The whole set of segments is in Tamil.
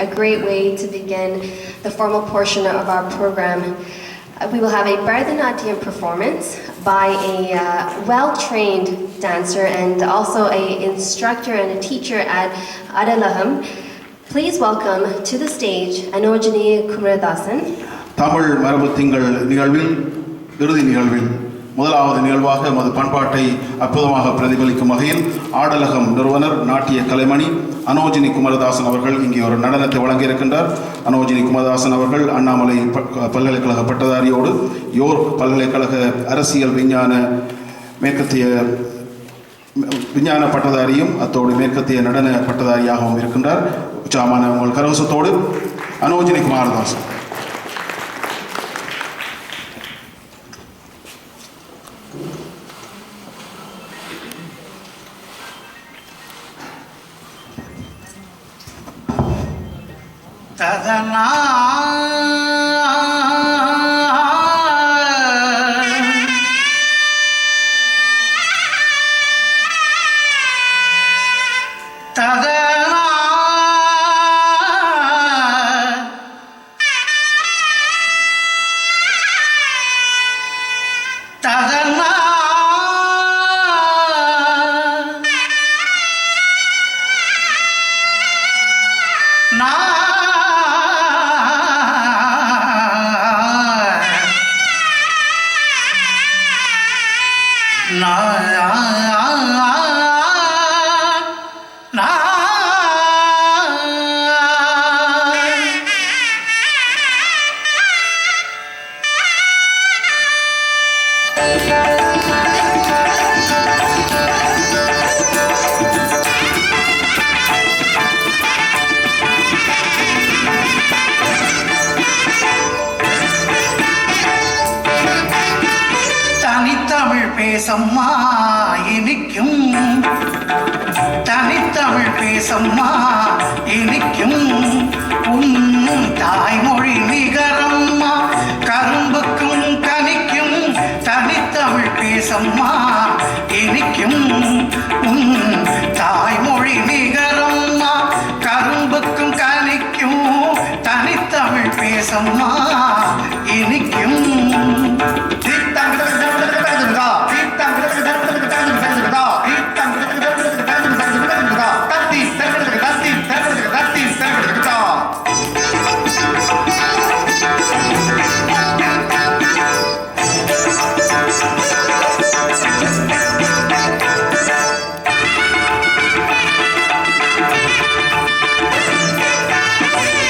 a great way to begin the formal portion of our program. We will have a Bharatanatyam performance by a well-trained dancer and also an instructor and a teacher at Adalaham. Please welcome to the stage Anojini Kumaradasan. Tamil மரபு திங்கள் நிகழ்வில் இறுதி நிகழ்வில் முதலாவது நிகழ்வாக நமது பண்பாட்டை அற்புதமாக பிரதிபலிக்கும் வகையில் ஆடலகம் நிறுவனர் நாட்டிய கலைமணி அனோஜினி குமரதாசன் அவர்கள் இங்கே ஒரு நடனத்தை வழங்கியிருக்கின்றார். அனோஜினி குமரதாசன் அவர்கள் அண்ணாமலை பல்கலைக்கழக பட்டதாரியோடு யோர்க் பல்கலைக்கழக அரசியல் மேற்கத்திய விஞ்ஞான பட்டதாரியும் அத்தோடு மேற்கத்திய நடன பட்டதாரியாகவும் இருக்கின்றார். உற்சாகமான உங்கள் கரவசத்தோடு அனோஜினி குமாரதாசன். ததனா ததனா ததனா பேசம்மா இனிக்கும் தனித்தமிழ் பேசம்மா இனிக்கும் உன் தாய்மொழி நிகரம்மா கரும்புக்கும் கனிக்கும் தனித்தமிழ் பேசம்மா இனிக்கும் உன் தாய்மொழி நிகரம்மா கரும்புக்கும் கனிக்கும் தனித்தமிழ் பேசம்மா இனிக்கும்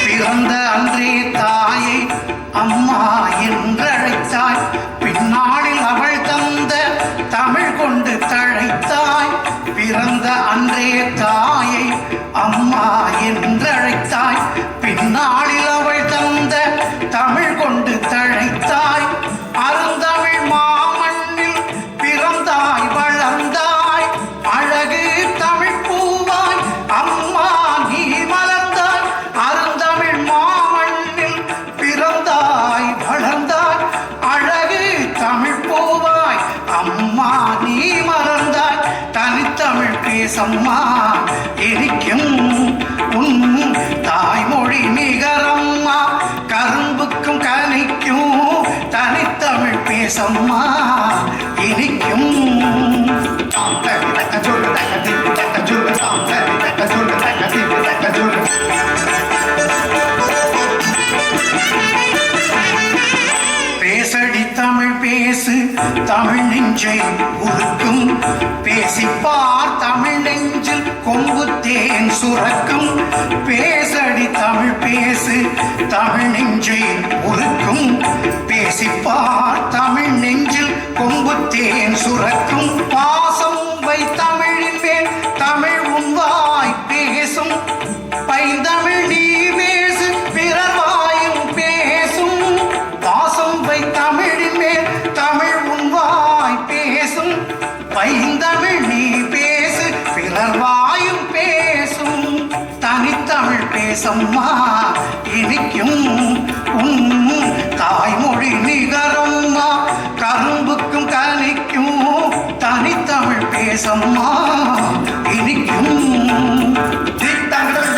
பிறந்த அன்றே தாயை அம்மா என்றழைத்தாய், பின்னாளில் அவள் தந்த தமிழ் கொண்டு தழைத்தாய். பிறந்த அன்றே தாயை அம்மா என்றழைத்தாய், பின்னாளில் அவள் தந்த தமிழ் கொண்டு தழைத்தாய். அருந்தமிழ் மாமண்ணில் பிறந்தாய் வளர்ந்தாய், அழகு தமிழ் பூவாய் அம்மா நீ மலர்ந்தாய். அருந்தமிழ் மாமண்ணில் பிறந்தாய் வளர்ந்தாய், அழகு தமிழ் பூவாய் அம்மா நீ மலர்ந்தாய். தனித்தமிழ் பேசம்மா இனிக்கும் உன் தாய்மொழி நிகரம்மா கரும்புக்கும் கனிக்கும் தனித்தமிழ் பேசம்மா இனிக்கும். பேசடி தமிழ் பேசு தமிழ் நெஞ்சை உருக்கும், பேசிப்பார் தமிழ் நெஞ்சில் கொம்பு தேன் சுரக்கும். பேசடி தமிழ் பேசு தமிழ் நெஞ்சை உருக்கும், பேசிப்பார் தமிழ் நெஞ்சில் கொம்பு தேன் சுரக்கும். பாசம் வை தமிழின் மேல் தமிழ் உன்வாய் பேசும், பைந்தமிழ் நீ பேசு பிறர் வாயும் பேசும். பாசம் வை தமிழின் மேல் தமிழ் உன்வாய் பேசும், பைந்தமிழ் நீ பேசு பிறர் வாயும் பேசும். தனித்தமிழ் பேசம்மா இனிக்கும் உன் தாய்மொழி நிகரம்மா கரும்புக்கும் கனிக்கும் தனித்தமிழ் பேசம்மா இனிக்கும். தீர்த்தங்கள்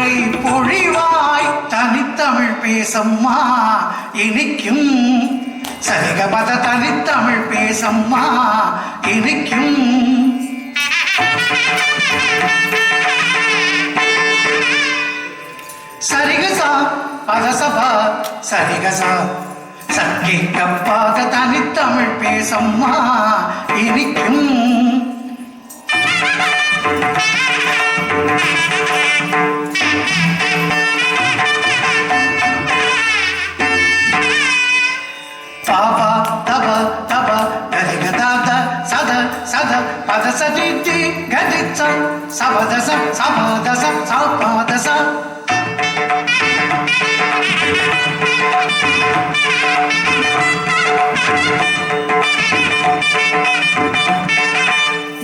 மழை பொழிவாய் தனித்தமிழ் பேசம்மா இனிக்கும் சரிகபத தனித்தமிழ் பேசம்மா இனிக்கும் சரிகசா பதசபா சரிகசா சக்கை கப்பாத தனித்தமிழ் பேசம்மா இனிக்கும் பாபா தப தப கரிகதாத சத சத பதசதி கதிச்ச சபதச சபதச சபதச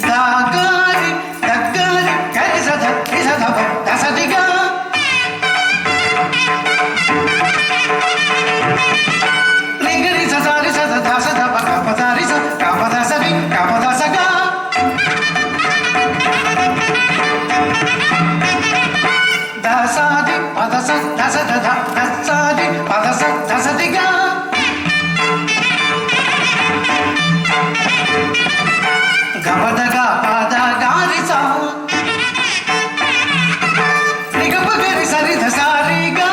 தாகாரி தக்காரி கரிசத கிசதப தசதிகா ரிகரி சசாரி சத தசதப கபதாரி ச கபதசதி கபதசகா தசாதி பதச தசதத தசாதி பதச தசதிகா கபதகா பதகாரிசா ரிகபகரி சரித சாரிகா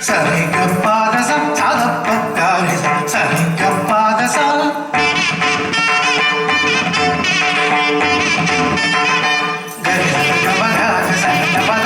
சரிகப்பாதச சதப்பகாரிச சரிகப்பாதச கரிகபகரி சரித பத